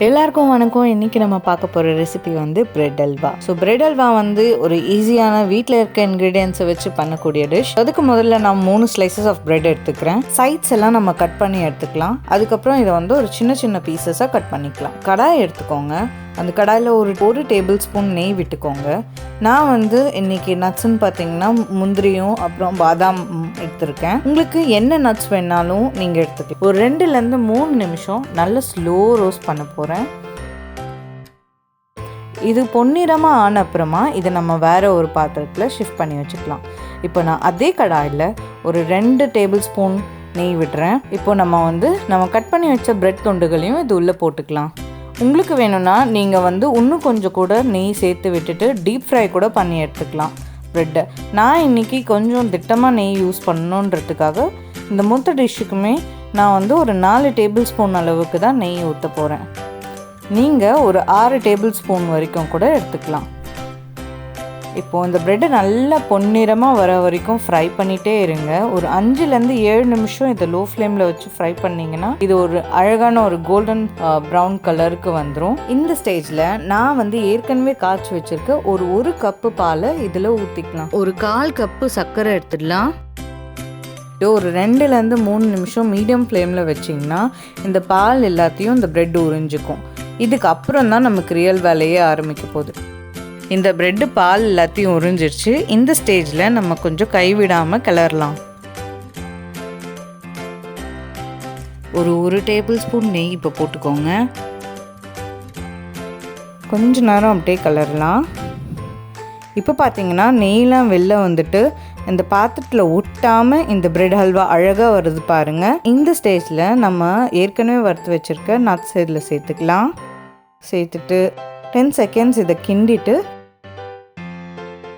எல்லாருக்கும் வணக்கம். இன்றைக்கி நம்ம பார்க்க போகிற ரெசிபி வந்து bread halwa. So bread halwa வந்து ஒரு ஈஸியான வீட்டில் இருக்க இன்க்ரீடியன்ஸை வச்சு பண்ணக்கூடிய டிஷ். அதுக்கு முதல்ல நான் 3 ஸ்லைசஸ் ஆஃப் பிரெட் எடுத்துக்கிறேன். சைட்ஸ் எல்லாம் நம்ம கட் பண்ணி எடுத்துக்கலாம். அதுக்கப்புறம் இதை வந்து ஒரு சின்ன சின்ன பீசஸாக கட் பண்ணிக்கலாம். கடாய் எடுத்துக்கோங்க. அந்த கடாயில் ஒரு டேபிள் ஸ்பூன் நெய் விட்டுக்கோங்க. நான் வந்து இன்றைக்கி நட்ஸ்ன்னு பார்த்தீங்கன்னா முந்திரியும் அப்புறம் பாதாம் எடுத்துருக்கேன். உங்களுக்கு என்ன நட்ஸ் வேணாலும் நீங்கள் எடுத்துக்கலாம். ஒரு 2லேருந்து 3 நிமிஷம் நல்ல ஸ்லோ ரோஸ்ட் பண்ண போகிறேன். இது பொன்னிறமாக ஆன அப்புறமா இதை நம்ம வேறு ஒரு பாத்திரத்தில் ஷிஃப்ட் பண்ணி வச்சுக்கலாம். இப்போ நான் அதே கடாயில் ஒரு 2 டேபிள் ஸ்பூன் நெய் விடுறேன். இப்போ நம்ம கட் பண்ணி வச்ச பிரெட் துண்டுகளையும் இது உள்ளே போட்டுக்கலாம். உங்களுக்கு வேணும்னா நீங்கள் வந்து இன்னும் கொஞ்சம் கூட நெய் சேர்த்து விட்டுட்டு டீப் ஃப்ரை கூட பண்ணி எடுத்துக்கலாம் ப்ரெட்டை. நான் இன்றைக்கி கொஞ்சம் திட்டமாக நெய் யூஸ் பண்ணணுன்றதுக்காக இந்த மொத்த டிஷ்ஷுக்குமே நான் வந்து ஒரு 4 டேபிள் ஸ்பூன் அளவுக்கு தான் நெய் ஊற்ற போகிறேன். நீங்கள் ஒரு 6 டேபிள் ஸ்பூன் வரைக்கும் கூட எடுத்துக்கலாம். இப்போது இந்த ப்ரெட்டை நல்லா பொன்னிறமாக வர வரைக்கும் ஃப்ரை பண்ணிகிட்டே இருங்க. ஒரு 5லேருந்து 7 நிமிஷம் இதை லோ ஃப்ளேமில் வச்சு ஃப்ரை பண்ணிங்கன்னா இது ஒரு அழகான ஒரு கோல்டன் ப்ரௌன் கலருக்கு வந்துடும். இந்த ஸ்டேஜில் நான் வந்து ஏற்கனவே காய்ச்சி வச்சுருக்க ஒரு கப்பு பாலை இதில் ஊற்றிக்கலாம். ஒரு 1/4 கப்பு சர்க்கரை எடுத்துடலாம். ஒரு 2லேருந்து 3 நிமிஷம் மீடியம் ஃப்ளேமில் வச்சிங்கன்னா இந்த பால் எல்லாத்தையும் இந்த ப்ரெட் உறிஞ்சிக்கும். இதுக்கு அப்புறம் தான் நமக்கு ரியல் வேலையே ஆரம்பிக்க போகுது. இந்த ப்ரெட்டு பால் எல்லாத்தையும் உறிஞ்சிருச்சு. இந்த ஸ்டேஜில் நம்ம கொஞ்சம் கைவிடாமல் கிளறலாம். ஒரு டேபிள் ஸ்பூன் நெய் இப்போ போட்டுக்கோங்க. கொஞ்ச நேரம் அப்படியே கிளறலாம். இப்போ பார்த்தீங்கன்னா நெய்லாம் வெளில வந்துட்டு இந்த பாத்திரத்தில் ஒட்டாமல் இந்த பிரெட் ஹல்வா அழகாக வருது பாருங்கள். இந்த ஸ்டேஜில் நம்ம ஏற்கனவே வறுத்து வச்சுருக்க நட்ஸ் இதில் சேர்த்துக்கலாம். சேர்த்துட்டு 10 செகண்ட்ஸ் இதை கிண்டிட்டு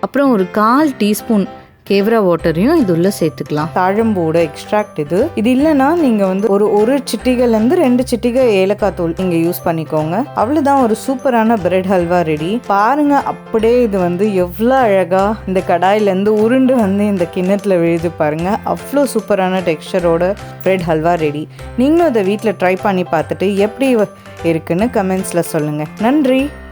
அப்புறம் ஒரு 1/4 டீஸ்பூன் கேவரா வாட்டரையும் இது உள்ள சேர்த்துக்கலாம். தாழம்போட எக்ஸ்ட்ராக்ட் இது இல்லைன்னா நீங்கள் வந்து ஒரு சிட்டிகைலேருந்து 2 சிட்டிகை ஏலக்காய் தூள் நீங்கள் யூஸ் பண்ணிக்கோங்க. அவ்வளோதான், ஒரு சூப்பரான பிரெட் ஹல்வா ரெடி. பாருங்க, அப்படியே இது வந்து எவ்வளோ அழகா இந்த கடாயிலேருந்து உருண்டு வந்து இந்த கிண்ணத்தில் விழுது பாருங்க. அவ்வளோ சூப்பரான டெக்ஸ்டரோட பிரெட் ஹல்வா ரெடி. நீங்களும் இதை வீட்டில் ட்ரை பண்ணி பார்த்துட்டு எப்படி இருக்குன்னு கமெண்ட்ஸில் சொல்லுங்கள். நன்றி.